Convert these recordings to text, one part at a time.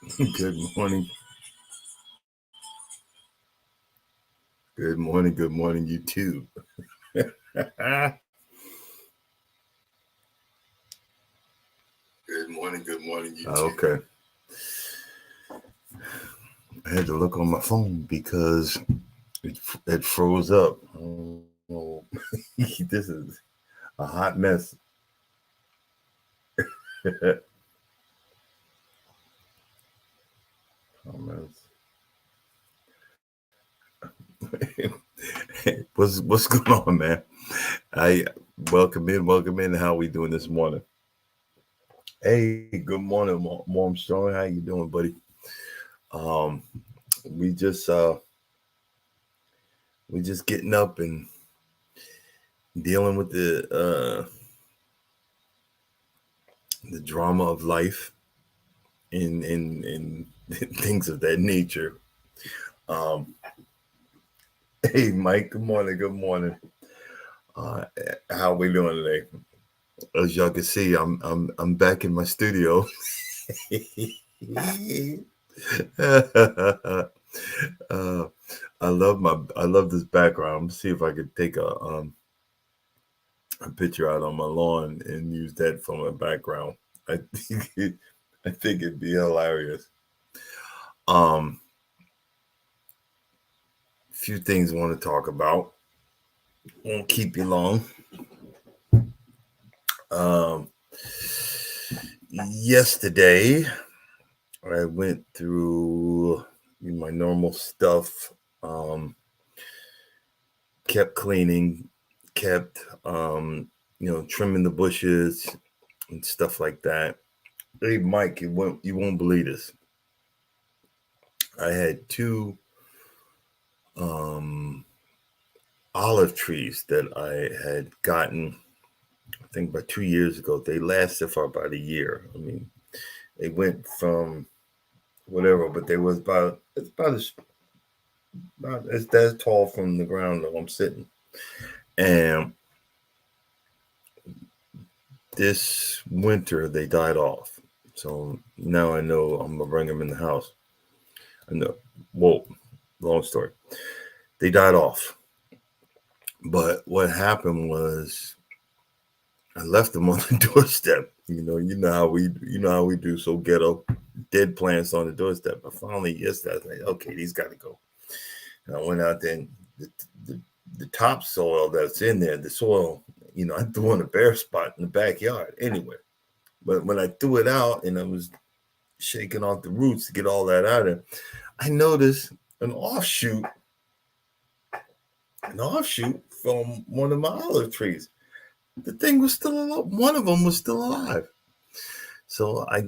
Good morning. Good morning, YouTube. Good morning, YouTube. Okay. I had to look on my phone because it froze up. Oh, this is a hot mess. Comments. what's going on, man? I welcome in. How we doing this morning? Hey, good morning, Mom Strong. How you doing, buddy? Um, we just uh we just getting up and dealing with the drama of life and things of that nature. Um, hey, Mike. Good morning. Good morning. Uh, how we doing today? As y'all can see, I'm back in my studio. uh, I love this background. Let's see if I could take a picture out on my lawn and use that for my background. I think I think it'd be hilarious. Um, few things I want to talk about. Won't keep you long. Um, yesterday I went through my normal stuff. Um, kept cleaning, kept trimming the bushes and stuff like that. Hey, Mike, you won't believe this. I had two um, olive trees that I had gotten, I think, about 2 years ago. They lasted for about a year. I mean, they went from whatever, but they was about as that tall from the ground that I'm sitting. And this winter they died off. So now I know I'm gonna bring them in the house. I know. Well, long story. They died off. But what happened was I left them on the doorstep. You know how we do so ghetto, dead plants on the doorstep. But finally yesterday I was like, okay, these gotta go. And I went out there and the, the, the topsoil that's in there, the soil, I threw in a bare spot in the backyard anyway. But when I threw it out and I was shaking off the roots to get all that out of it, I noticed an offshoot, an offshoot from one of my olive trees. The thing was still alive. One of them was still alive. So I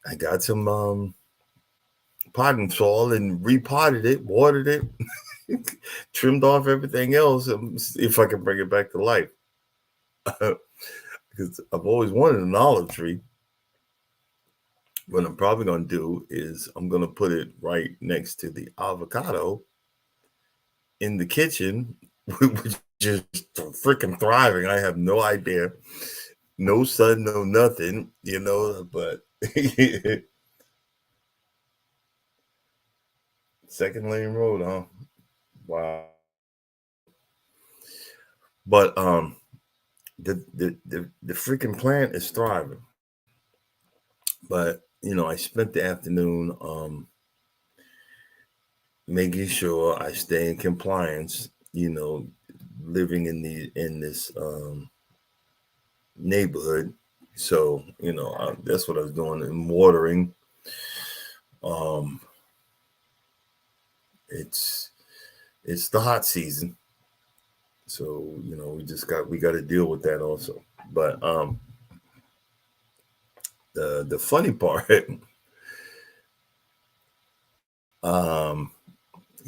I got some potting soil and repotted it, watered it, trimmed off everything else, and see if I can bring it back to life. Because I've always wanted an olive tree. What I'm probably going to do is I'm going to put it right next to the avocado in the kitchen, which is freaking thriving. I have no idea. No sun, no nothing. But second lane road, huh? Wow. But the freaking plant is thriving. But I spent the afternoon making sure I stay in compliance. Living in this neighborhood. So that's what I was doing and watering. Um, it's it's the hot season, so we got to deal with that also. But the funny part, um,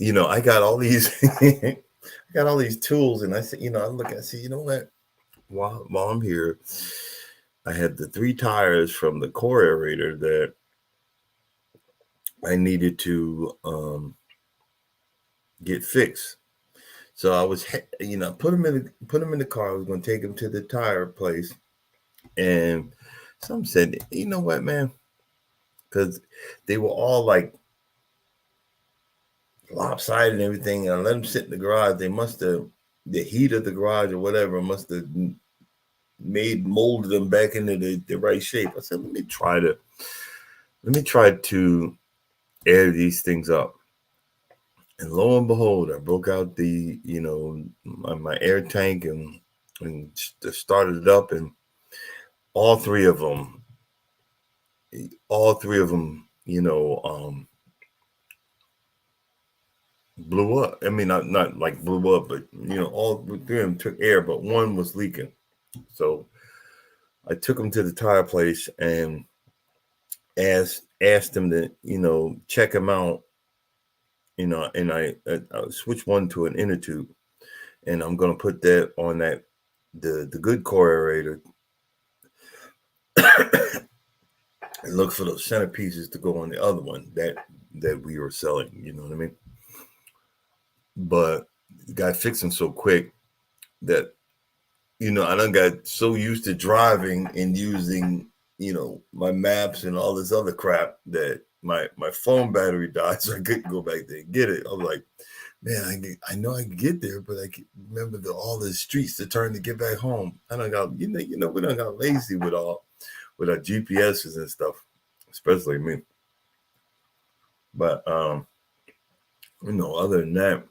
I got all these I got all these tools, and I said, I look, I see, you know what? While I'm here, I had the three tires from the core aerator that I needed to get fixed. So I was, put them in the car. I was going to take them to the tire place, and some said, you know what, man? because they were all like lopsided and everything. And I let them sit in the garage. They must have, the heat of the garage or whatever must have molded them back into the right shape. I said, let me try to air these things up. And lo and behold, I broke out my air tank and started it up, and all three of them, blew up. I mean, not like blew up, but all three of them took air, but one was leaking. So I took them to the tire place and asked them to check them out. And I switched one to an inner tube, and I'm gonna put that on the good core aerator and look for those centerpieces to go on the other one that we were selling. You know what I mean? But it got fixing so quick that I done got so used to driving and using my maps and all this other crap that my phone battery died, so I couldn't go back there and get it. I was like, man, I know I can get there, but I can remember all the streets to turn to get back home. I done got we done got lazy with our GPSs and stuff, especially me. But other than that,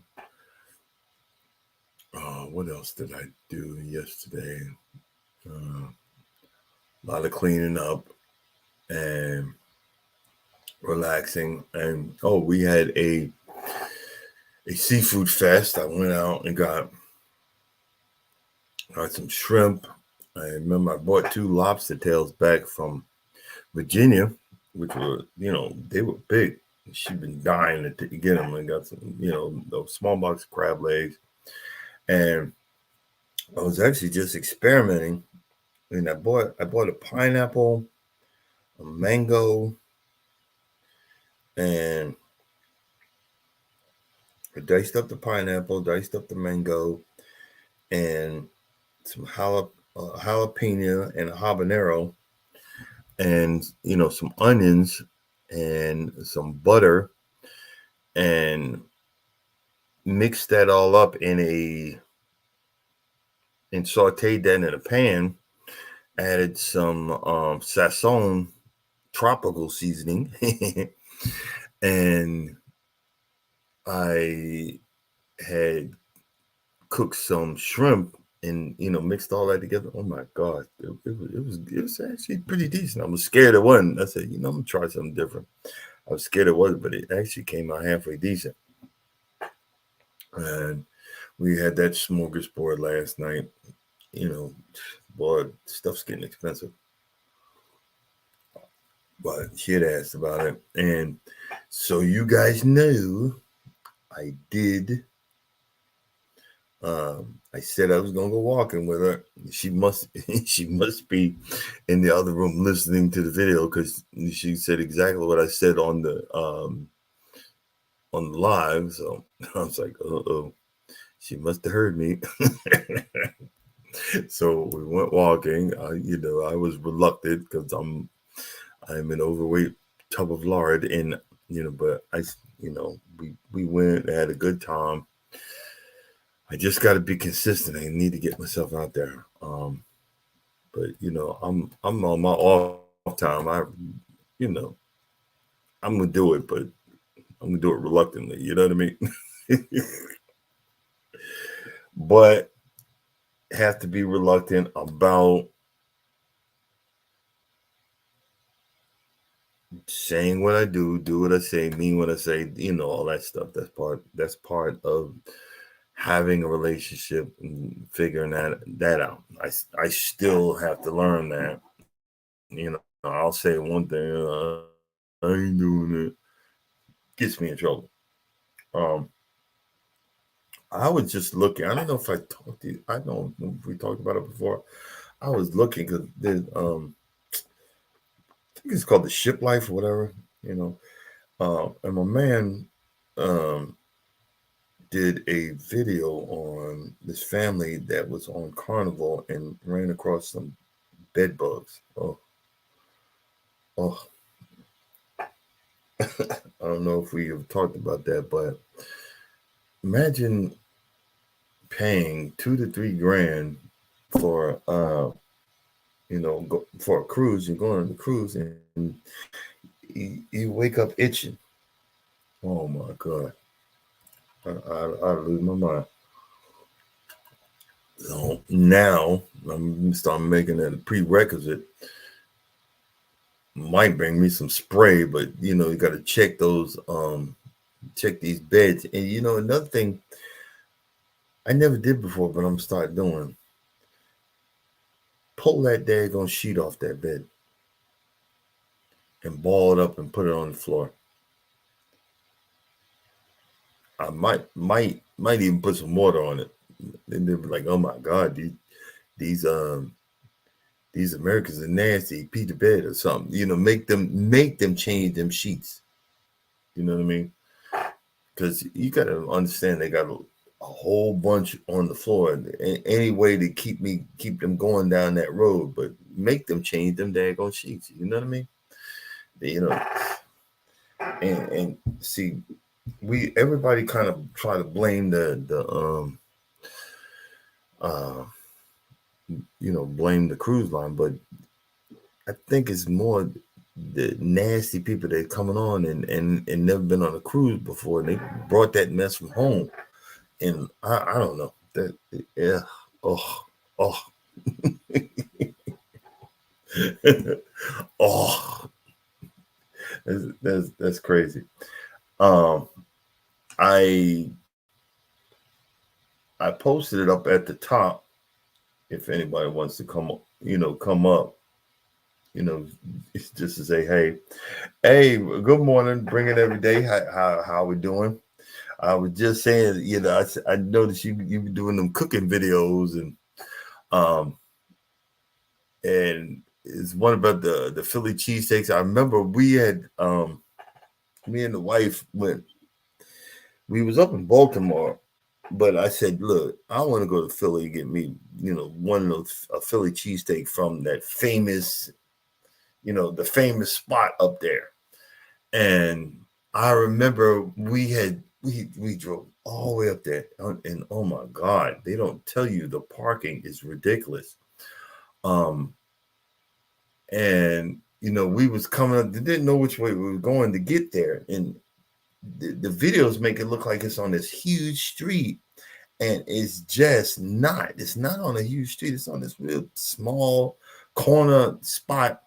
what else did I do yesterday? A lot of cleaning up and relaxing. And we had a seafood fest. I went out and got some shrimp. I remember I bought 2 lobster tails back from Virginia, which were, they were big. She'd been dying to get them. I got some, those small box of crab legs. And I was actually just experimenting. And I bought a pineapple, a mango, and I diced up the pineapple, diced up the mango, and some jalapeno and a habanero, and some onions and some butter, and mixed that all up and sauteed that in a pan. Added some Sazón tropical seasoning, and I had cooked some shrimp and mixed all that together. Oh my god, it was actually pretty decent. I was scared it wasn't. I said, I'm gonna try something different. I was scared it wasn't, but it actually came out halfway decent. And we had that smorgasbord last night. Boy, stuff's getting expensive. But she had asked about it, and so you guys know, I did. I said I was gonna go walking with her. She must be in the other room listening to the video, because she said exactly what I said on the live. So I was like, oh, she must have heard me. So we went walking. I was reluctant because I'm an overweight tub of lard, and but we went, had a good time. I just got to be consistent. I need to get myself out there. But I'm on my off time. I'm gonna do it, but I'm gonna do it reluctantly. You know what I mean? But have to be reluctant about saying what I do what I say, mean what I say. All that stuff. That's part of having a relationship and figuring that out. I still have to learn that. I'll say one thing, I ain't doing it. Gets me in trouble. I was just looking. I don't know if I talked to you. I don't know if we talked about it before. I was looking because there's I think it's called the Ship Life or whatever. And my man did a video on this family that was on Carnival and ran across some bed bugs. Oh, I don't know if we have talked about that, but imagine paying $2 to $3 grand for for a cruise. You're going on the cruise and you wake up itching. Oh my god, I lose my mind. So now I'm gonna start making that a prerequisite. Might bring me some spray, but you got to check check these beds. And another thing I never did before, but I'm start doing. Pull that daggone sheet off that bed and ball it up and put it on the floor. I might even put some water on it. And they'll be like, "Oh my God, these Americans are nasty. Pee the bed or something." Make them change them sheets. You know what I mean? Because you got to understand they got a whole bunch on the floor. And any way to keep them going down that road, but make them change them daggone sheets. You know what I mean? And see, everybody kind of try to blame blame the cruise line, but I think it's more the nasty people that coming on and never been on a cruise before, and they brought that mess from home. And I don't know that. Yeah. Oh. Oh, that's crazy. I posted it up at the top if anybody wants to come up, it's just to say, hey, good morning, bring it every day. How we doing? I was just saying, I noticed you be doing them cooking videos, and it's one about the Philly cheesesteaks. I remember we had me and the wife went. We was up in Baltimore, but I said, look, I want to go to Philly and get me, one of those a Philly cheesesteak from that famous, the famous spot up there. And I remember we drove all the way up there, and oh my God, they don't tell you the parking is ridiculous. And we was coming up, they didn't know which way we were going to get there, and the videos make it look like it's on this huge street, and it's just not. It's not on a huge street. It's on this real small corner spot,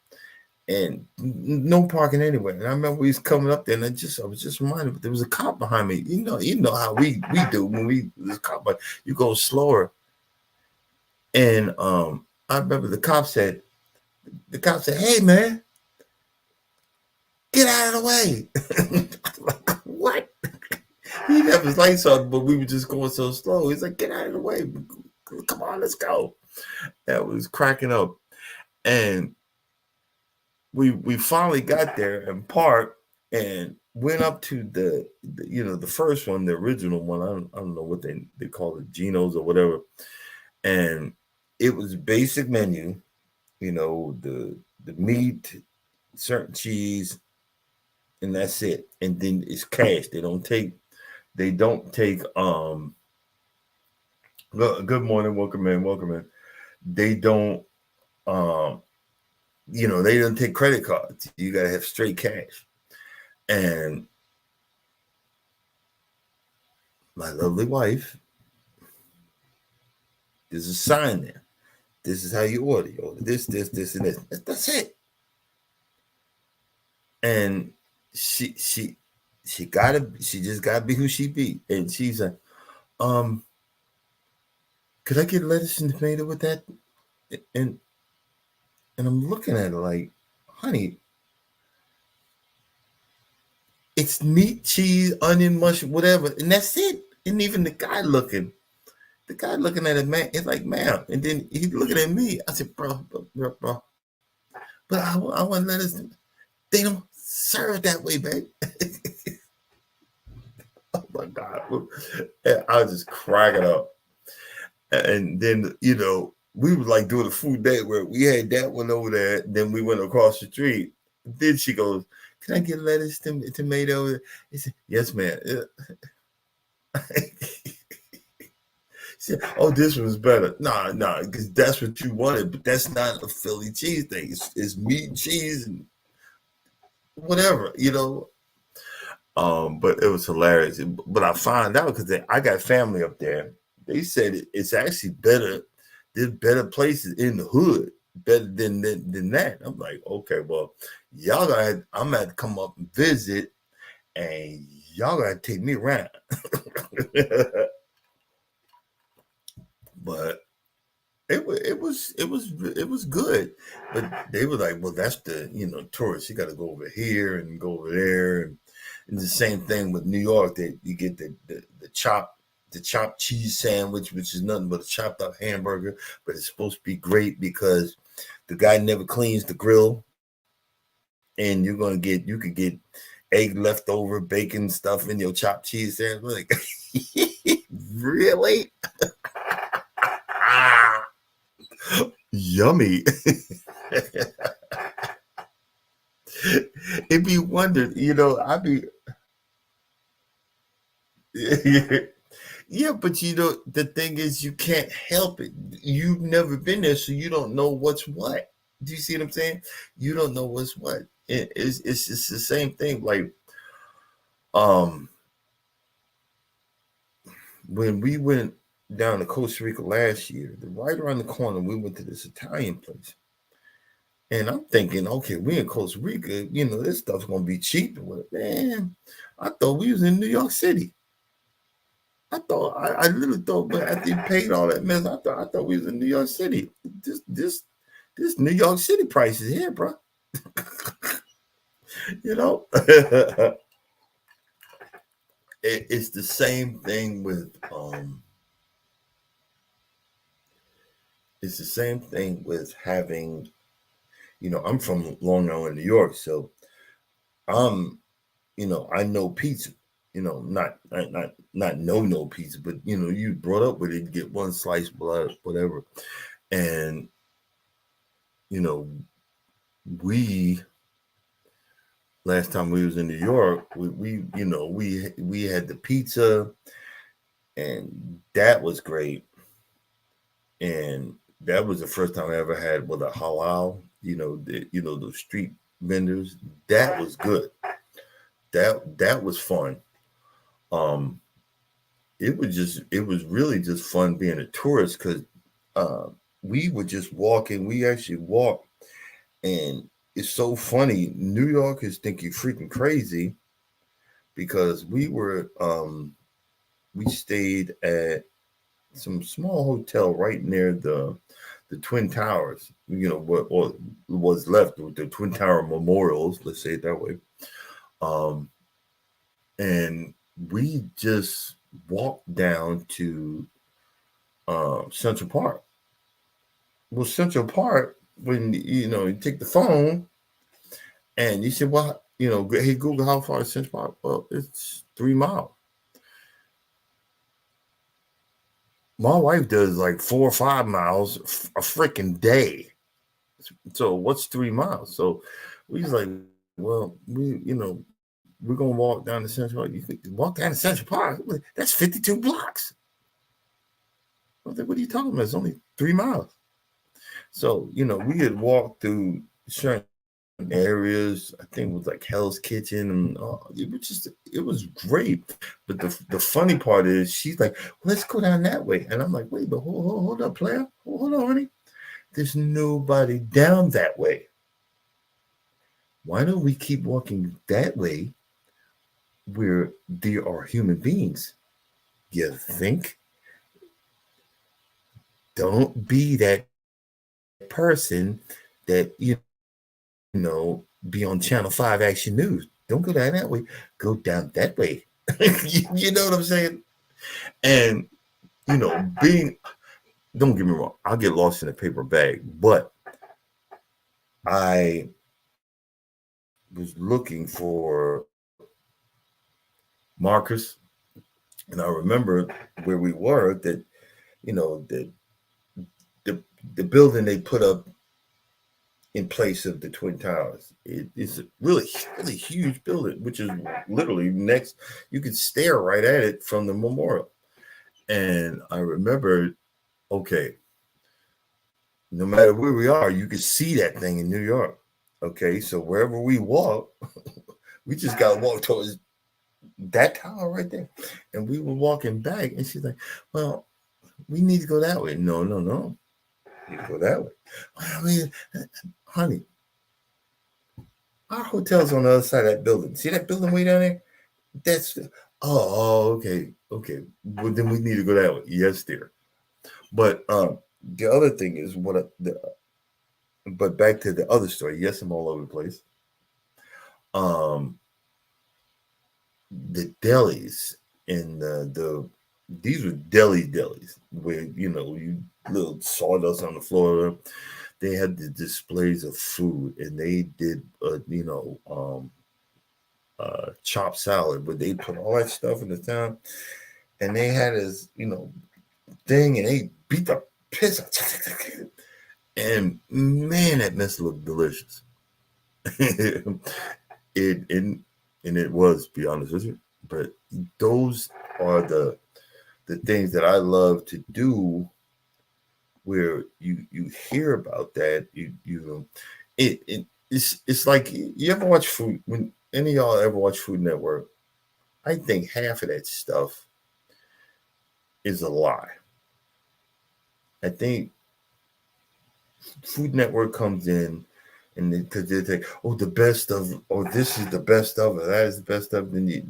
and no parking anywhere. And I remember we was coming up there, and I was just reminded, but there was a cop behind me. You know how we do when there's a cop, but you go slower. And I remember the cop said, "Hey man, get out of the way." I'm like, what? He didn't have his lights on, but we were just going so slow. He's like, "Get out of the way. Come on, let's go." That was cracking up. And we finally got there and parked and went up to the first one, the original one. I don't know what they call it, Geno's or whatever. And it was basic menu, the meat, certain cheese, and that's it. And then it's cash. They don't take good morning, welcome in. They don't they don't take credit cards. You gotta have straight cash. And my lovely wife, there's a sign there. This is how you order. You order this, and this. That's it. And she just gotta be who she be. And she's like, could I get lettuce and tomato with that? And I'm looking at her like, honey, it's meat, cheese, onion, mushroom, whatever, and that's it. And even the guy looking at it, man, it's like, ma'am. And then he's looking at me. I said, bro. But I want lettuce. They don't serve that way, babe. Oh my God. I was just cracking up. And then, we were like doing a food day where we had that one over there. Then we went across the street. Then she goes, can I get lettuce, tomato? He said, yes, man. Said, oh, this one's better. Nah, because that's what you wanted, but that's not a Philly cheese thing. It's meat, cheese, and whatever, But it was hilarious. But I found out because I got family up there. They said it's actually better. There's better places in the hood, better than that. I'm like, okay, well, I'm gonna have to come up and visit, and y'all gotta take me around. But it was good. But they were like, well, that's the tourists. You got to go over here and go over there, and the same thing with New York. That you get the chopped cheese sandwich, which is nothing but a chopped up hamburger, but it's supposed to be great because the guy never cleans the grill, and you could get egg leftover, bacon stuff in your chopped cheese sandwich. Like, really? Yummy. It'd be wondered, I'd be yeah, but the thing is you can't help it. You've never been there, so you don't know what's what. Do you see what I'm saying? You don't know what's what. It's just the same thing. Like um when we went down to Costa Rica last year, right around the corner, we went to this Italian place. And I'm thinking, okay, we in Costa Rica, this stuff's gonna be cheap. Man, I thought we was in New York City. I literally thought, but after you paid all that mess, I thought we was in New York City. This New York City prices here, bro. It's the same thing with it's the same thing with having, I'm from Long Island, New York, so I'm, I know pizza. Not no pizza, but you brought up with it, get one slice, whatever. And we last time we was in New York, we had the pizza, and that was great. And that was the first time I ever had with a halal, those street vendors. That was good. That was fun. Um, it was really just fun being a tourist because we were just walking. We actually walked, and it's so funny. New Yorkers think you're freaking crazy because we stayed at some small hotel right near the Twin Towers. What was left with the Twin Tower memorials. Let's say it that way. And we just walked down to Central Park. Well, Central Park, when you take the phone and you say, "Well, hey Google, how far is Central Park?" Well, it's 3 miles. My wife does like 4 or 5 miles a freaking day. So what's 3 miles? So we was like, well, we're gonna walk down to Central Park. You could walk down to Central Park. That's 52 blocks. I was like, what are you talking about? It's only 3 miles. So, we had walked through certain areas. I think it was like Hell's Kitchen, and it was great. But the funny part is, she's like, well, let's go down that way, and I'm like, wait, but hold up, player, hold on, honey. There's nobody down that way. Why don't we keep walking that way where there are human beings? You think? Don't be that person that be on Channel 5 Action News. Don't go down that way. Go down that way. You know what I'm saying? And don't get me wrong, I'll get lost in a paper bag, but I was looking for markers, and I remember where we were, that the building they put up in place of the Twin Towers. It's a really, really huge building, which is literally next. You could stare right at it from the memorial. And I remember, okay, no matter where we are, you could see that thing in New York. Okay, so wherever we walk, we just got to walk towards that tower right there. And we were walking back, and she's like, well, we need to go that way. No, no, no. You go that way. I mean, honey, our hotel's on the other side of that building. See that building way down there? That's okay, okay. Well, then we need to go that way. Yes, dear. But the other thing is but back to the other story. Yes, I'm all over the place. Um, the delis and these were delis where you little sawdust on the floor. They had the displays of food, and they did chopped salad, but they put all that stuff in the town, and they had this thing, and they beat the piss out. And man, that mess looked delicious. it and it was, to be honest with you. But those are the things that I love to do, where you hear about that. It's like, you ever watch food, when any of y'all ever watch Food Network? I think half of that stuff is a lie. I think Food Network comes in, and because they think, oh, the best of, or this is the best of, or that is the best of, then you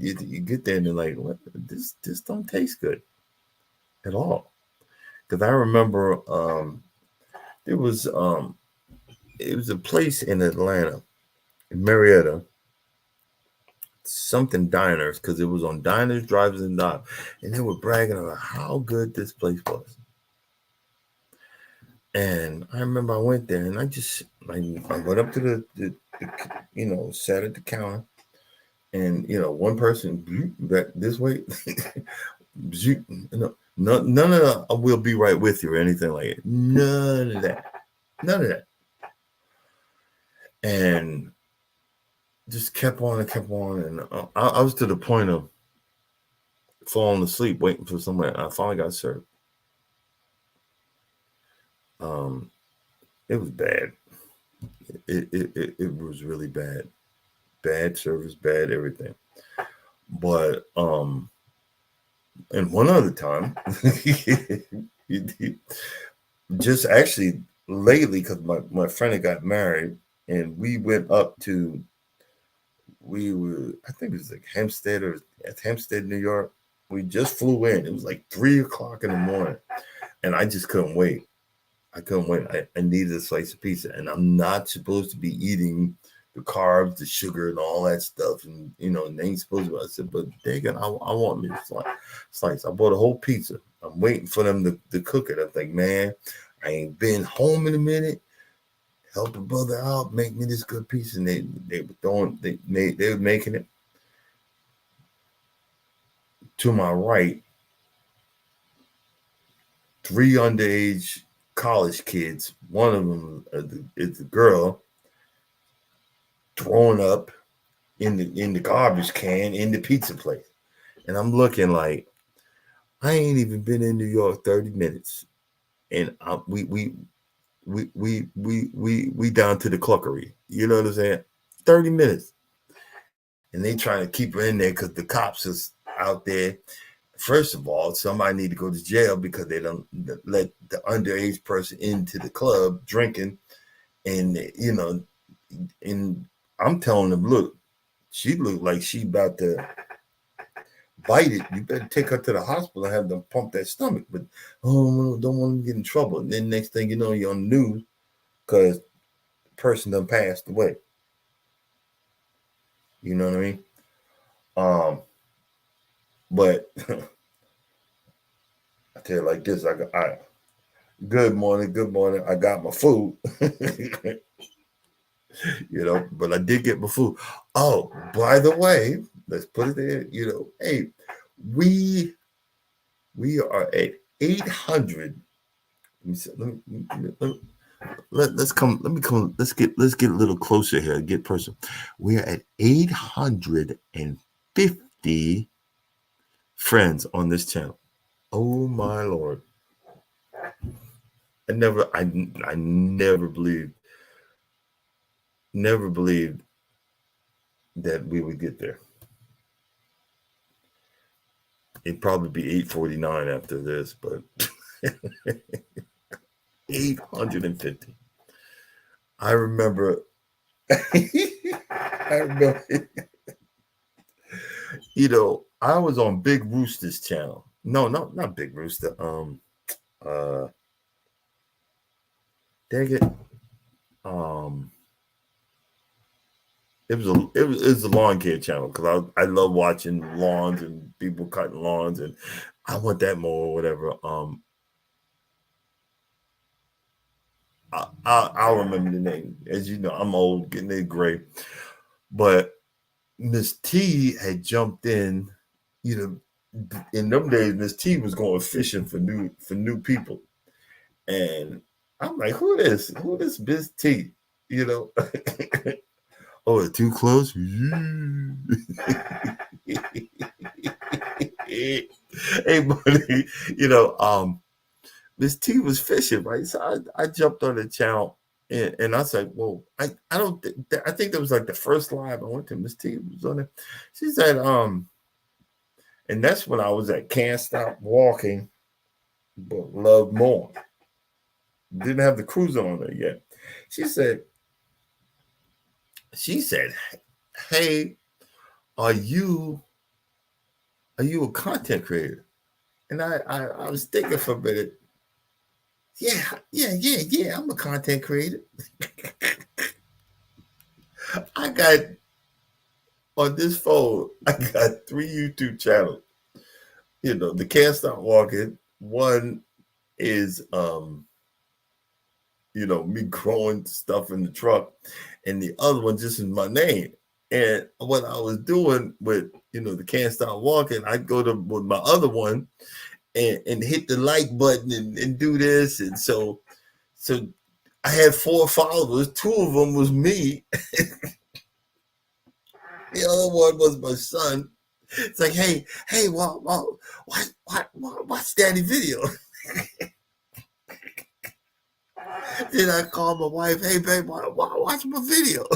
get there and they're like, what? This don't taste good at all. Because I remember there was it was a place in Atlanta, in Marietta, something diners, because it was on Diners, Drives, and Dives, and they were bragging about how good this place was. And I remember I went there, and I went up to the sat at the counter, and one person that this way, none of the "I will be right with you" or anything like it. None of that. None of that. And just kept on and kept on, and I was to the point of falling asleep waiting for somebody. I finally got served. Um, it was bad. It was really bad. Bad service, bad everything. But and one other time, just actually lately, because my friend had got married, and we went up to, I think it was like Hempstead, or at Hempstead, New York. We just flew in. It was like 3 o'clock in the morning, and I just couldn't wait. I couldn't wait. I needed a slice of pizza, and I'm not supposed to be eating the carbs, the sugar, and all that stuff. And they ain't supposed to. I said, but Dagan, I want me a slice. I bought a whole pizza. I'm waiting for them to cook it. I think, man, I ain't been home in a minute. Help a brother out, make me this good pizza. And they were throwing, they were making it. To my right, 3 underage college kids. One of them is a girl, thrown up in the garbage can in the pizza place. And I'm looking like, I ain't even been in New York 30 minutes. And we down to the cluckery. You know what I'm saying? 30 minutes. And they trying to keep her in there because the cops is out there. First of all, somebody need to go to jail because they don't let the underage person into the club drinking. And and I'm telling them, look, she looked like she about to bite it. You better take her to the hospital and have them pump that stomach. But don't want to get in trouble. And then next thing you know, you're on the news because the person done passed away. You know what I mean? But I tell you like this, good morning, good morning. I got my food. But I did get my food. Oh, by the way, let's put it there. Hey, we are at 800. Let me Let's get a little closer here, get personal. We're at 850 friends on this channel. Oh my lord. I never believed that we would get there. It'd probably be 849 after this, but 850. I remember I remember I was on Big Rooster's channel. No, not Big Rooster. Dang it. It was a lawn care channel because I love watching lawns and people cutting lawns, and I want that more or whatever. I'll remember the name. As you know, I'm old, getting it gray. But Miss T had jumped in. In them days, Miss T was going fishing for new people, and I'm like, who this? Who this Miss T? Oh, too close. Hey, buddy, Miss T was fishing, right? So I jumped on the channel and I was like, well, I don't I think that was like the first live I went to. Miss T was on it. She said, and that's when I was at Can't Stop Walking, but Love More. Didn't have the cruise on there yet. She said, hey, are you a content creator? And I was thinking for a minute. Yeah. I'm a content creator. I got on this phone, I got 3 YouTube channels. The Can't Stop Walking. One is me growing stuff in the truck, and the other one just is my name. And what I was doing with the Can't Stop Walking, I'd go to with my other one and hit the like button and do this. And so I had 4 followers. 2 of them was me. The other one was my son. It's like, hey, watch Daddy video. Then I called my wife, hey, babe, watch my video.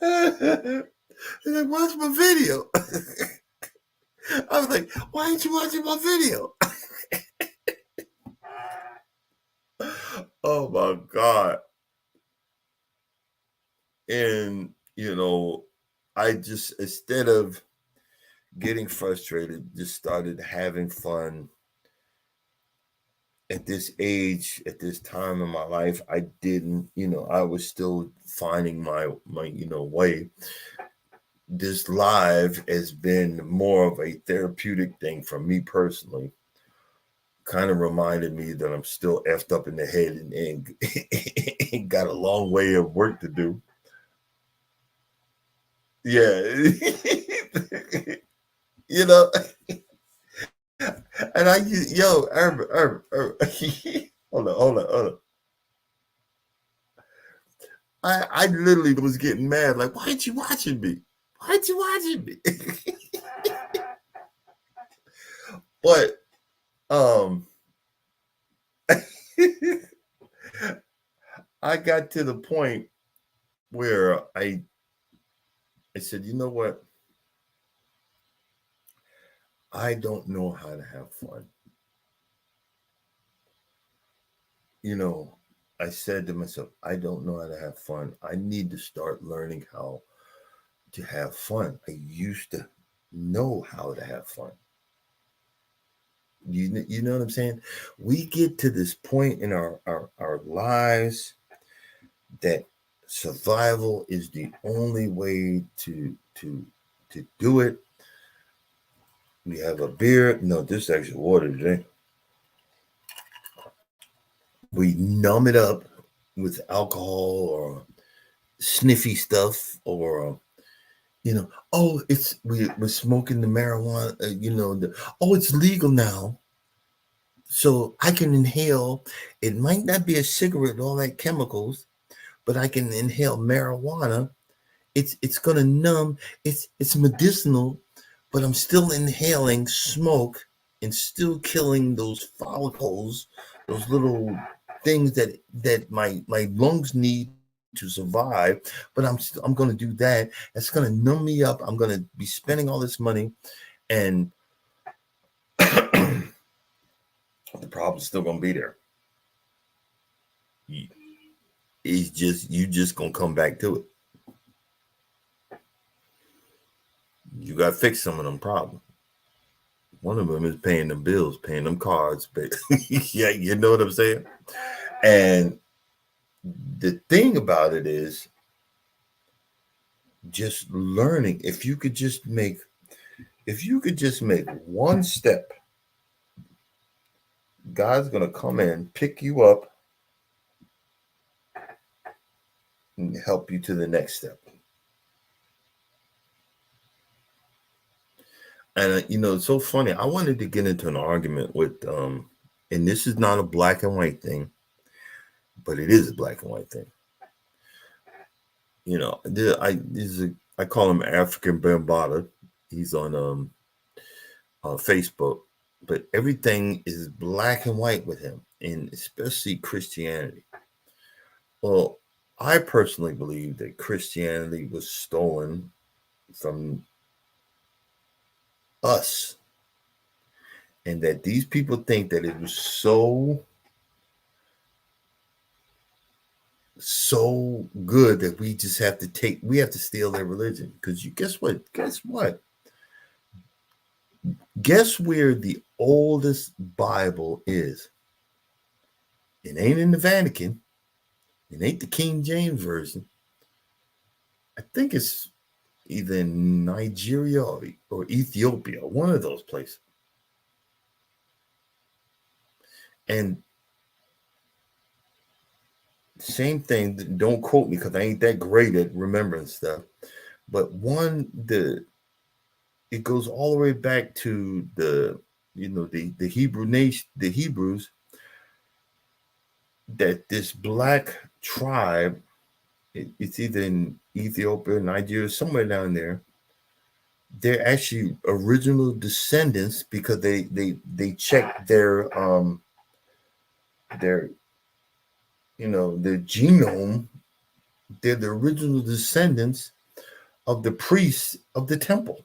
And I watched my video. I was like, why ain't you watching my video? Oh my God. And, I just, instead of getting frustrated, just started having fun. At this age, at this time in my life, I didn't, I was still finding my way. This live has been more of a therapeutic thing for me personally. Kind of reminded me that I'm still effed up in the head and got a long way of work to do. Yeah. And I use, Herb. Hold on. I literally was getting mad. Like, why aren't you watching me? Why aren't you watching me? But I got to the point where I said, you know what? I don't know how to have fun. I said to myself, I don't know how to have fun. I need to start learning how to have fun. I used to know how to have fun. You know what I'm saying? We get to this point in our lives that survival is the only way to do it. We have a beer. No, this is actually water today. We numb it up with alcohol or sniffy stuff, or we're smoking the marijuana. It's legal now. So I can inhale. It might not be a cigarette, all that chemicals, but I can inhale marijuana. It's gonna numb. It's medicinal, but I'm still inhaling smoke and still killing those follicles, those little things that my lungs need to survive. But I'm gonna do that. That's gonna numb me up. I'm gonna be spending all this money, and the problem's still gonna be there. It's just you just gonna come back to it. You got to fix some of them problems. One of them is paying the bills, paying them cards. But yeah, you know what I'm saying? And the thing about it is just learning. If you could just make one step, God's going to come in, pick you up, and help you to the next step. And it's so funny. I wanted to get into an argument with, and this is not a black and white thing, but it is a black and white thing. I call him African Bambaataa. He's on Facebook, but everything is black and white with him, and especially Christianity. Well, I personally believe that Christianity was stolen from us, and that these people think that it was so good that we just have to steal their religion. Because guess what? Guess where the oldest Bible is? It ain't in the Vatican. It ain't the King James Version. I think it's either in Nigeria or Ethiopia, one of those places. And same thing, don't quote me because I ain't that great at remembering stuff. But it goes all the way back to the Hebrew nation, the Hebrews, that this black tribe, it's either in Ethiopia, Nigeria, somewhere down there. They're actually original descendants because they checked their genome. They're the original descendants of the priests of the temple.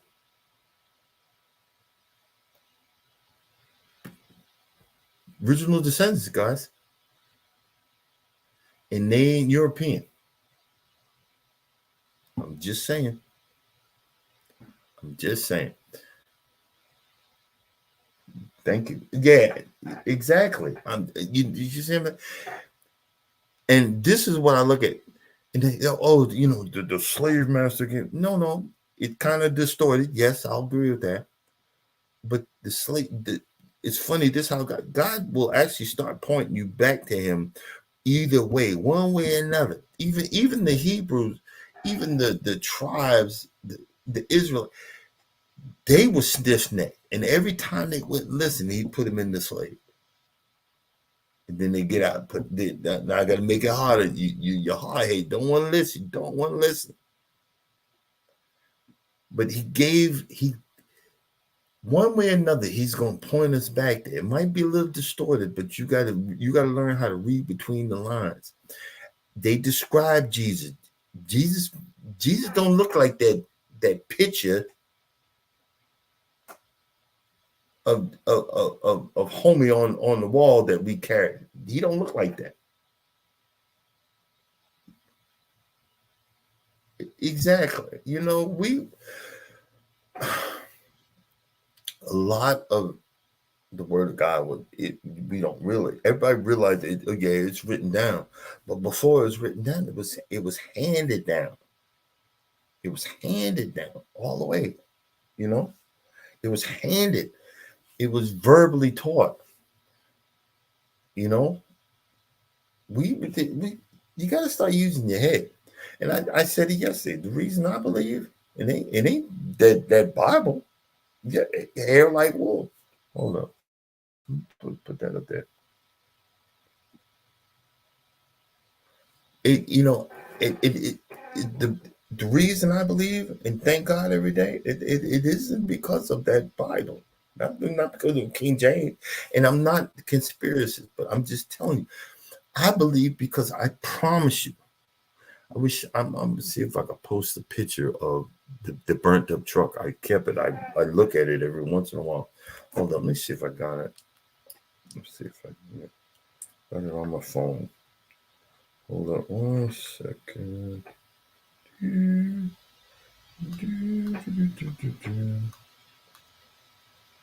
Original descendants, guys. And they ain't European. I'm just saying. Thank you. Yeah, exactly. You see that? And this is what I look at. And the slave master. No, it kind of distorted. Yes, I'll agree with that. But it's funny. This how God will actually start pointing you back to Him, either way, one way or another. Even the Hebrews, even the tribes, the Israel, they were stiff necked, and every time they went listen, He put them in the slave. And then they get out. Now I got to make it harder. Your hard head don't want to listen. Don't want to listen. But he one way or another, He's going to point us back there. It might be a little distorted, but you got to learn how to read between the lines. They describe Jesus. Jesus don't look like that picture of homie on the wall that we carry. He don't look like that. Exactly. A lot of the word of God we don't really. Everybody realized it. Yeah, it's written down, but before it was written down, it was handed down. It was handed down all the way. It was handed. It was verbally taught. You got to start using your head. And I said it yesterday. The reason I believe it ain't that Bible. Yeah, hair like wool. Hold up. Put that up there. It, you know, the reason I believe and thank God every day, it isn't because of that Bible. Not because of King James. And I'm not a conspiracist, but I'm just telling you, I believe because I promise you, I wish I'm gonna see if I could post a picture of the burnt up truck. I kept it. I look at it every once in a while. Hold on, let me see if I got it. Let's see if I got it on my phone. Hold on 1 second.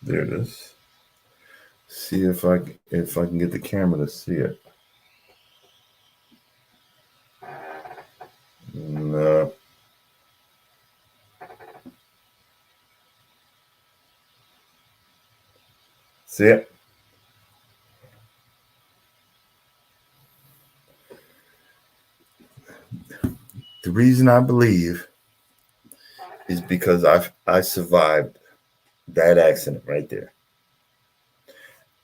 There it is. See if I can get the camera to see it. No. See it? The reason I believe is because I survived that accident right there.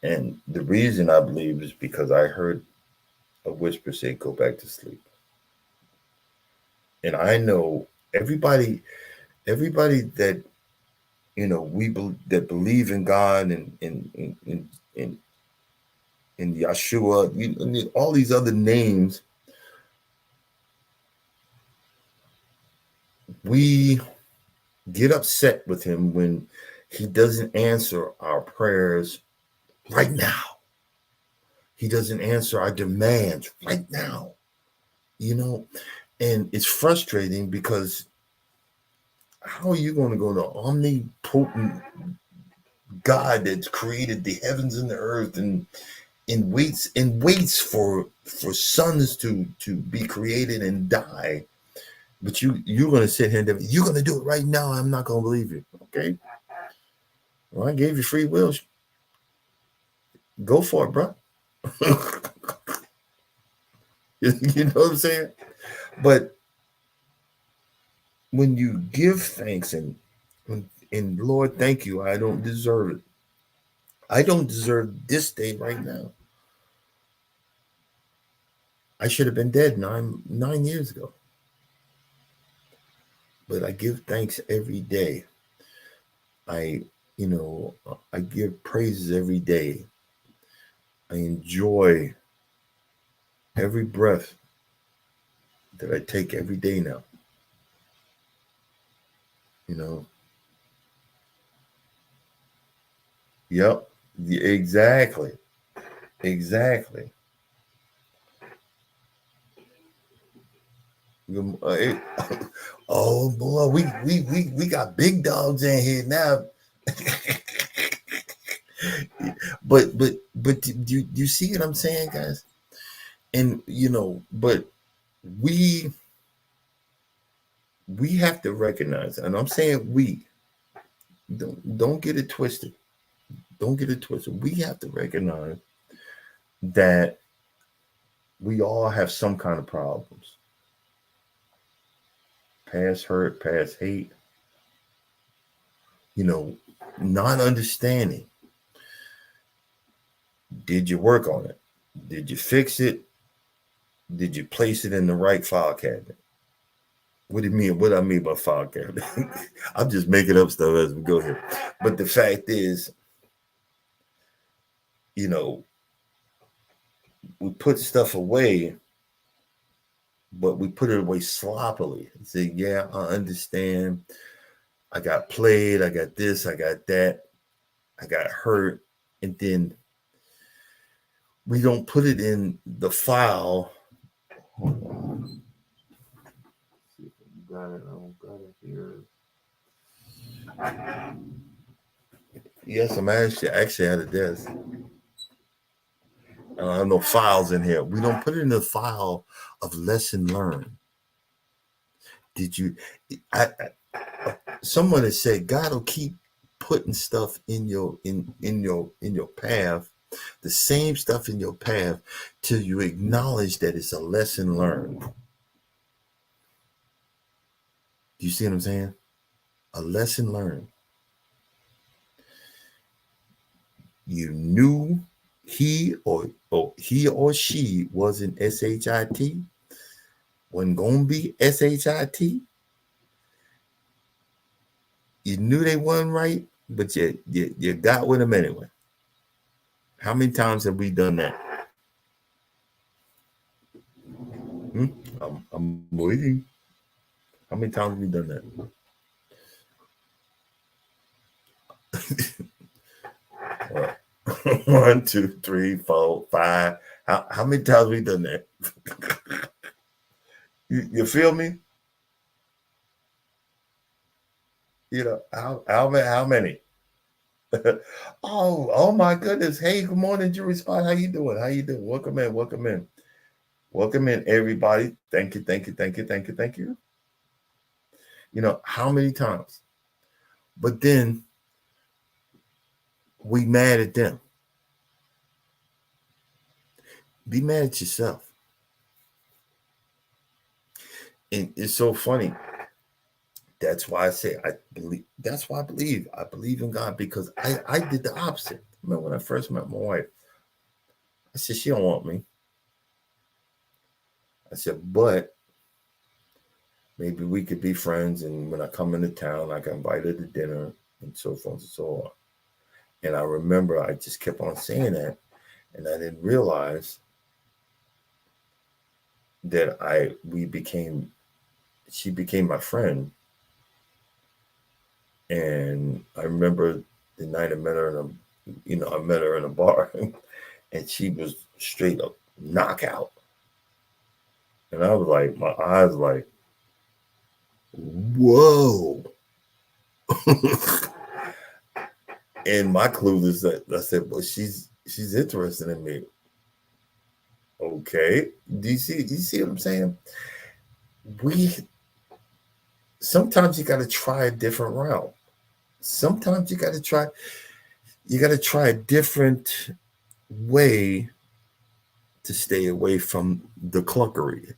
And the reason I believe is because I heard a whisper say, "Go back to sleep." And I know everybody that that believe in God and Yeshua, all these other names, we get upset with him when he doesn't answer our prayers right now. He doesn't answer our demands right now. You know, and it's frustrating because how are you going to go to omnipotent God that's created the heavens and the earth and waits for sons to be created and die, but you're going to sit here and you're going to do it right now? I'm not going to believe you. Okay, well, I gave you free will. Go for it, bro. You know what I'm saying? But when you give thanks and Lord, thank you. I don't deserve it. I don't deserve this day right now. I should have been dead nine years ago. But I give thanks every day. I I give praises every day. I enjoy every breath that I take every day now. You know. Yep. Exactly. Exactly. Oh boy, we got big dogs in here now. But do you see what I'm saying, guys? And but we we have to recognize, and I'm saying we don't get it twisted. Don't get it twisted. We have to recognize that we all have some kind of problems. Past hurt, past hate, you know, not understanding. Did you work on it? Did you fix it? Did you place it in the right file cabinet? What do you mean? What I mean by file cabinet? I'm just making up stuff as we go here. But the fact is, you know, we put stuff away, but we put it away sloppily. Say, yeah, I understand. I got played. I got this. I got that. I got hurt. And then we don't put it in the file. Hold on. See if you got it. I don't got it here. Yes, I'm actually at a desk. I don't have no files in here. We don't put it in the file of lesson learned. Did you? Someone has said God will keep putting stuff in your path, the same stuff in your path, till you acknowledge that it's a lesson learned. Do you see what I'm saying? A lesson learned. you knew he or she wasn't SHIT, wasn't gonna be SHIT. You knew they wasn't right, but you got with them anyway. How many times have we done that? Hmm? I'm waiting. How many times have we done that? 1, 2, 3, 4, 5. How many times have we done that? You feel me? You know how many? Oh my goodness! Hey, good morning, Jury Spot. How you doing? How you doing? Welcome in. Welcome in. Welcome in, everybody. Thank you. Thank you. Thank you. Thank you. Thank you. You know how many times? But then we mad at them. Be mad at yourself. And it's so funny. That's why I say I believe. That's why I believe. I believe in God because I did the opposite. Remember when I first met my wife? I said she don't want me. I said, but maybe we could be friends. And when I come into town, I can invite her to dinner and so forth and so on. And I remember I just kept on saying that, and I didn't realize that she became my friend. And I remember the night I met her I met her in a bar and she was straight up knockout. And I was like, my eyes like, whoa. And my clue is that I said, well, she's interested in me. Okay. Do you see what I'm saying? Sometimes you gotta try a different route. Sometimes you gotta try a different way to stay away from the clunkery.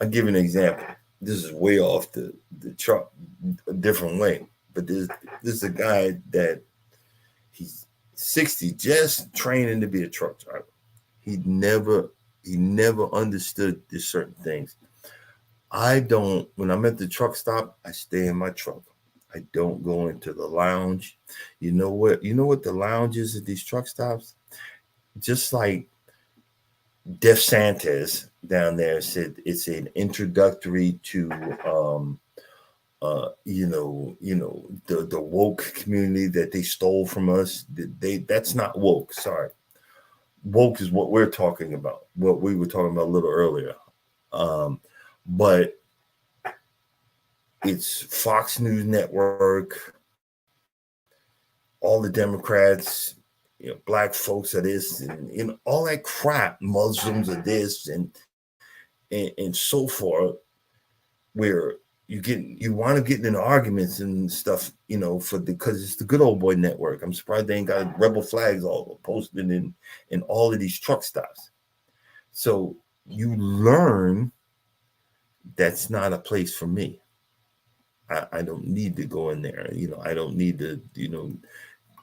I'll give you an example. This is way off the truck, a different way. But this is a guy that he's 60, just training to be a truck driver. He never understood these certain things. When I'm at the truck stop, I stay in my truck. I don't go into the lounge. You know what the lounge is at these truck stops? Just like Def Santis down there said, it's an introductory to the woke community that they stole from us. That's not woke. Sorry, woke is what we're talking about. What we were talking about a little earlier. But it's Fox News Network, all the Democrats, black folks are this, and all that crap. Muslims are this, and so forth. Where you wind up getting in arguments and stuff, because it's the good old boy network. I'm surprised they ain't got rebel flags all posted in all of these truck stops. So you learn that's not a place for me. I don't need to go in there. I don't need to,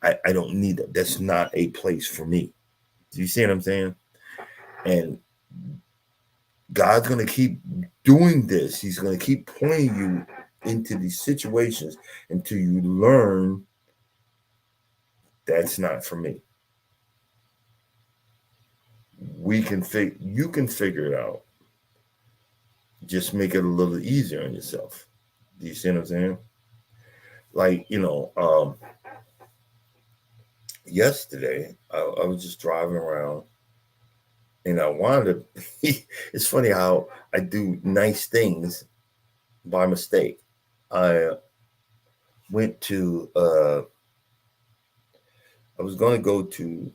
I don't need that. That's not a place for me. Do you see what I'm saying? And God's going to keep doing this. He's going to keep pointing you into these situations until you learn that's not for me. You can figure it out. Just make it a little easier on yourself. Do you see what I'm saying? Like, yesterday, I was just driving around and I wanted to. It's funny how I do nice things by mistake. I went to, I was going to go to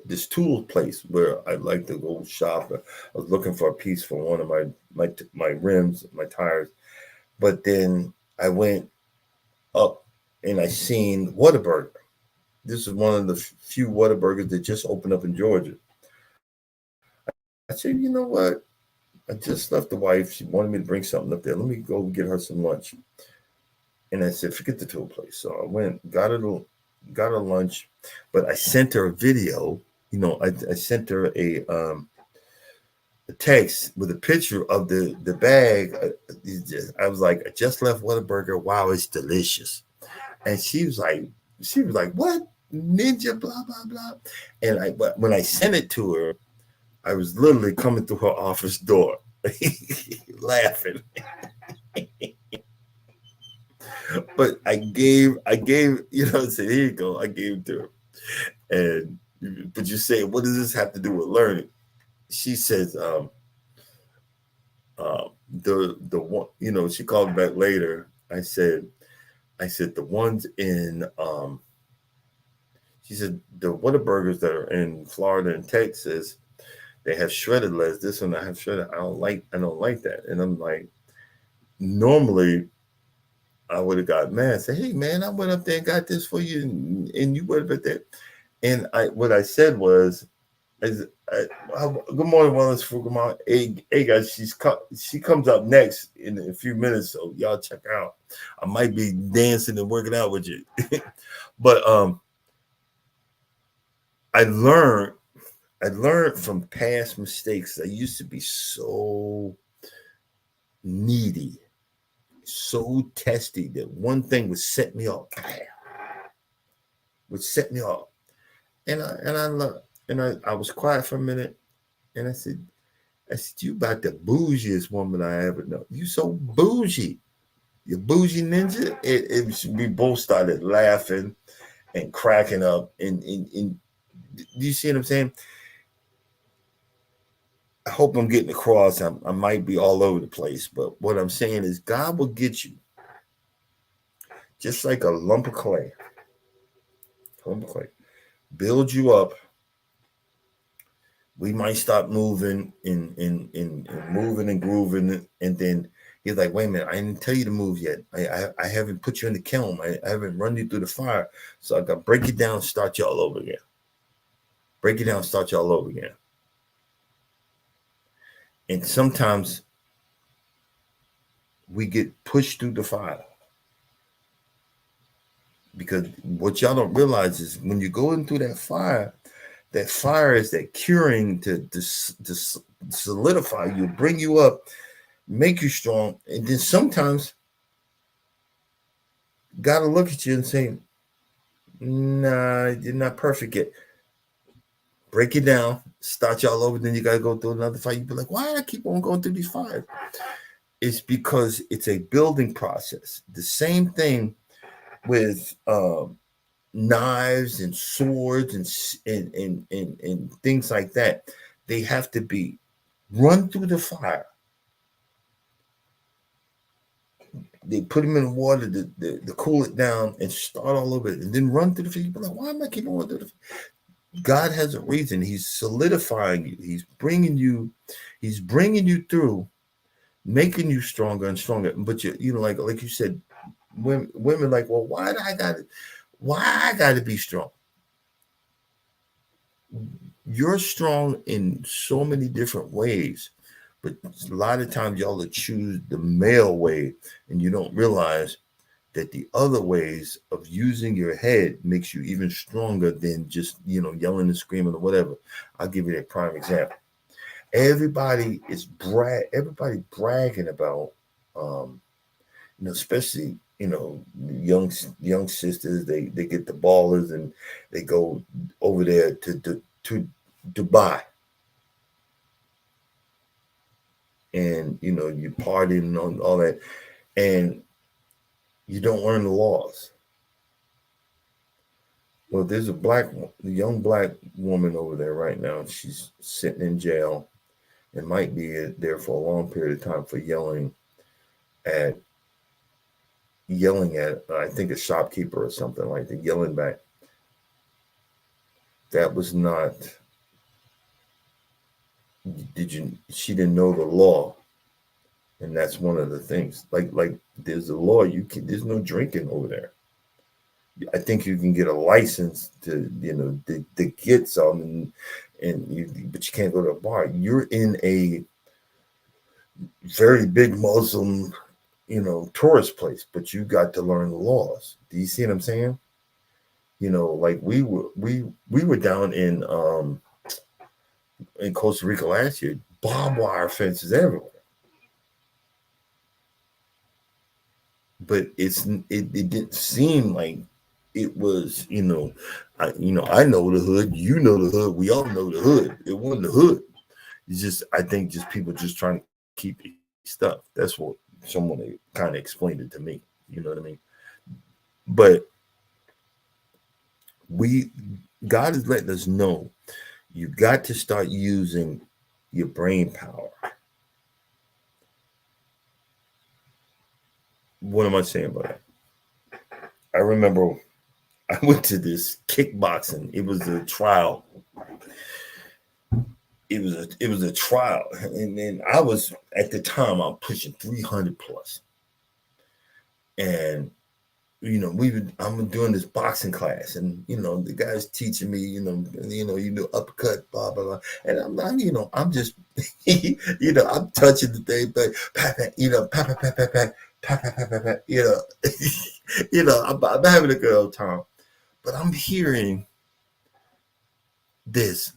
this tool place where I like to go shop. I was looking for a piece for one of my rims, my tires. But then I went up and I seen Whataburger. This is one of the few Whataburgers that just opened up in Georgia. I said, you know what? I just left the wife. She wanted me to bring something up there. Let me go get her some lunch. And I said, forget the tool place. So I went, got her got her lunch, but I sent her a video. I sent her a text with a picture of the bag. I was like, I just left Whataburger. Wow, it's delicious. And she was like, what? Ninja, blah, blah, blah. And when I sent it to her, I was literally coming through her office door laughing. But I gave, said, here you go. I gave it to her. And, but you say, what does this have to do with learning? She says, the one, she called back later. I said the ones in she said the Whataburgers that are in Florida and Texas, they have shredded lettuce. This one I have shredded. I don't like that. And I'm like, normally I would have got mad. Say, hey man, I went up there and got this for you, and you went up there. And what I said was, good morning, Wellness Fugama. Hey guys, she comes up next in a few minutes, so y'all check her out. I might be dancing and working out with you, but I learned from past mistakes. I used to be so needy, so testy that one thing would set me off. Would set me off, I was quiet for a minute, and I said, you about the bougiest woman I ever know. You so bougie. You bougie ninja. We both started laughing and cracking up. And do you see what I'm saying? I hope I'm getting across. I might be all over the place, but what I'm saying is God will get you just like a lump of clay. Build you up. We might stop moving and moving and grooving, and then he's like, wait a minute, I didn't tell you to move yet. I haven't put you in the kiln. I haven't run you through the fire. So I got to break it down, start you all over again. Break it down, start you all over again. And sometimes we get pushed through the fire. Because what y'all don't realize is when you go into that fire is that curing to solidify you, bring you up, make you strong. And then sometimes God will look at you and say, nah, you're not perfect yet. Break it down, start you all over, then you got to go through another fire. You be like, why do I keep on going through these fires? It's because it's a building process. The same thing with knives and swords and things like that. They have to be run through the fire. They put them in the water to cool it down and start all over it, and then run through the fire. You're like, why am I keeping on through the fire? God has a reason. He's solidifying you. He's bringing you through, making you stronger and stronger. But like you said, women like, well, why I got to be strong? You're strong in so many different ways, but a lot of times y'all choose the male way, and you don't realize that the other ways of using your head makes you even stronger than just yelling and screaming or whatever. I'll give you a prime example. Everybody bragging about especially young sisters. They get the ballers and they go over there to Dubai, and you partying on all that, and you don't learn the laws. Well, there's a young black woman over there right now. She's sitting in jail and might be there for a long period of time for yelling at I think a shopkeeper or something like that, yelling back. That was not. She didn't know the law, and that's one of the things. Like there's a law. There's no drinking over there. I think you can get a license to get some, but you can't go to a bar. You're in a very big Muslim, tourist place, but you got to learn the laws. Do you see what I'm saying? Like we were down in Costa Rica last year, barbed wire fences everywhere. But it didn't seem like it was, I know the hood, you know the hood, we all know the hood. It wasn't the hood. It's just, I think, just people just trying to keep the stuff. That's what someone kind of explained it to me. You know what I mean? But we God is letting us know you got to start using your brain power. What am I saying by that? I remember I went to this kickboxing. It was a trial. It was a trial, and then I was at the time I'm pushing 300 plus, and I'm doing this boxing class, and the guy's teaching me, you do uppercut, blah blah blah, and I'm just, I'm touching the thing, but pat pat, pat pat pat pat pat pat pat pat pat, pat, I'm having a good old time, but I'm hearing this,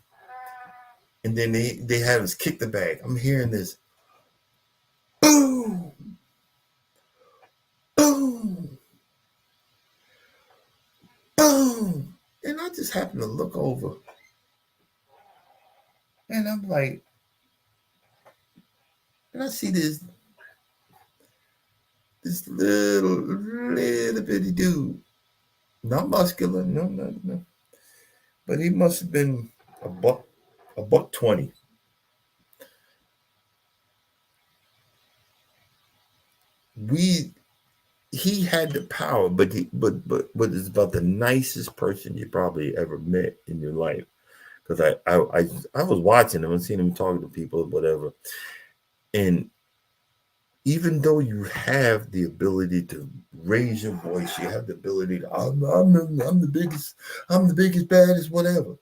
and then they have us kick the bag. I'm hearing this, boom, boom, boom, and I just happened to look over, and I'm like. And I see this little bitty dude, not muscular, no, no, no, but he must have been a buck 20. He had the power, but it's about the nicest person you probably ever met in your life. Because I was watching him and seeing him talking to people, whatever, and even though you have the ability to raise your voice, you have the ability to I'm the biggest, baddest, whatever.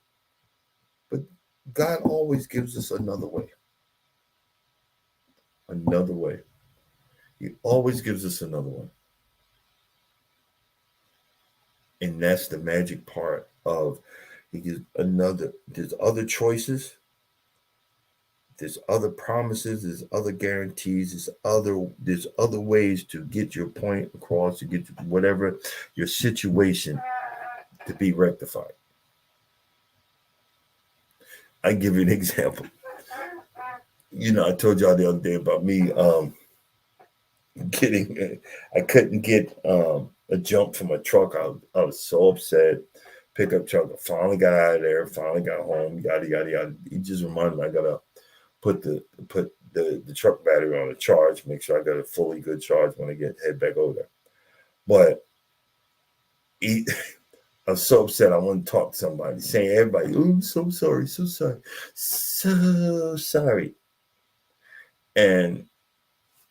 But God always gives us another way. Another way. He always gives us another way. And that's the magic part of he gives another, there's other choices, there's other promises, there's other guarantees, there's other ways to get your point across, to get whatever your situation to be rectified. I give you an example. I told y'all the other day about me getting I couldn't get a jump from a truck. I was so upset. Pickup truck. I finally got out of there, finally got home, yada yada yada. He just reminded me I gotta put the truck battery on a charge, make sure I got a fully good charge when I head back over there. But he, I was so upset. I want to talk to somebody, saying everybody, "Oh, I'm so sorry, so sorry, so sorry." And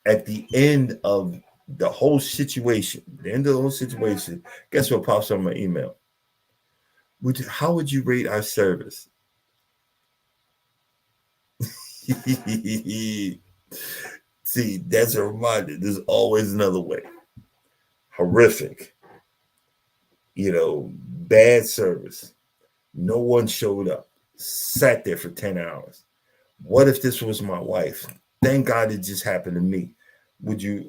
at the end of the whole situation, guess what pops on my email? How would you rate our service? See, that's a reminder. There's always another way. Horrific, bad service. No one showed up. Sat there for 10 hours. What if this was my wife? Thank God it just happened to me. Would you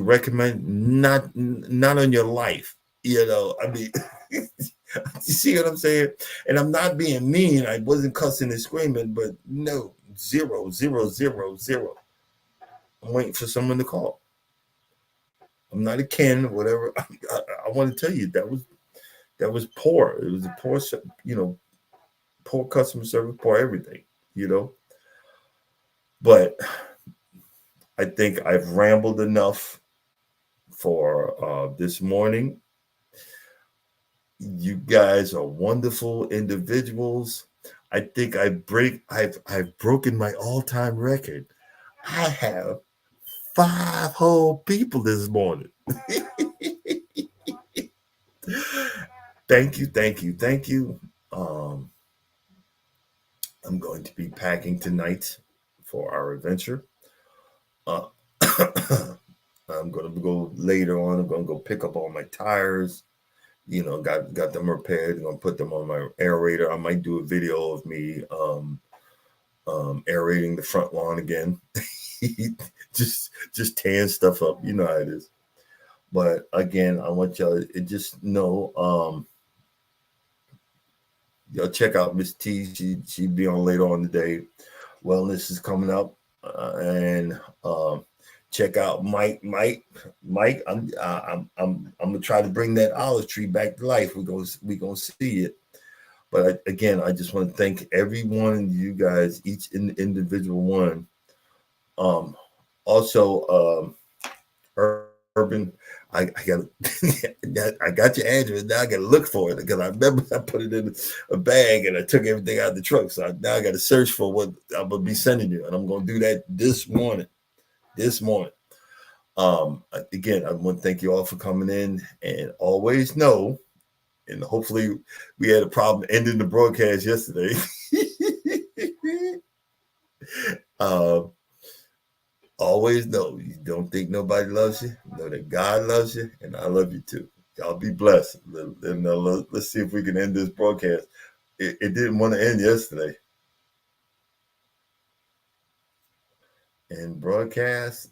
recommend? Not on your life. I mean, you see what I'm saying? And I'm not being mean. I wasn't cussing and screaming, but no, zero, zero, zero, zero. I'm waiting for someone to call. I'm not a Ken, whatever. I want to tell you that was poor. It was a poor, poor customer service, poor everything, you know. But I think I've rambled enough for this morning. You guys are wonderful individuals. I think I've broken my all-time record. I have 5 whole people this morning. Thank you, thank you, thank you. Um, I'm going to be packing tonight for our adventure. Uh, I'm going to go later on. I'm going to go pick up all my tires, got them repaired. I'm gonna put them on my aerator. I might do a video of me aerating the front lawn again. just tearing stuff up. You know how it is. But again, I want y'all to just know, y'all check out Miss T. She be on later on today. Wellness is coming up, and check out Mike. I'm gonna try to bring that olive tree back to life. We gonna see it. But again, I just want to thank every one of you guys, each individual one. Also, Urban, I got I got your address. Now I got to look for it because I remember I put it in a bag and I took everything out of the truck. So now I got to search for what I'm gonna be sending you, and I'm gonna do that this morning. This morning. Again, I want to thank you all for coming in, and always know, and hopefully we had a problem ending the broadcast yesterday. Always know, you don't think nobody loves you, know that God loves you, and I love you too. Y'all be blessed. Let's see if we can end this broadcast. It didn't want to end yesterday. And broadcast.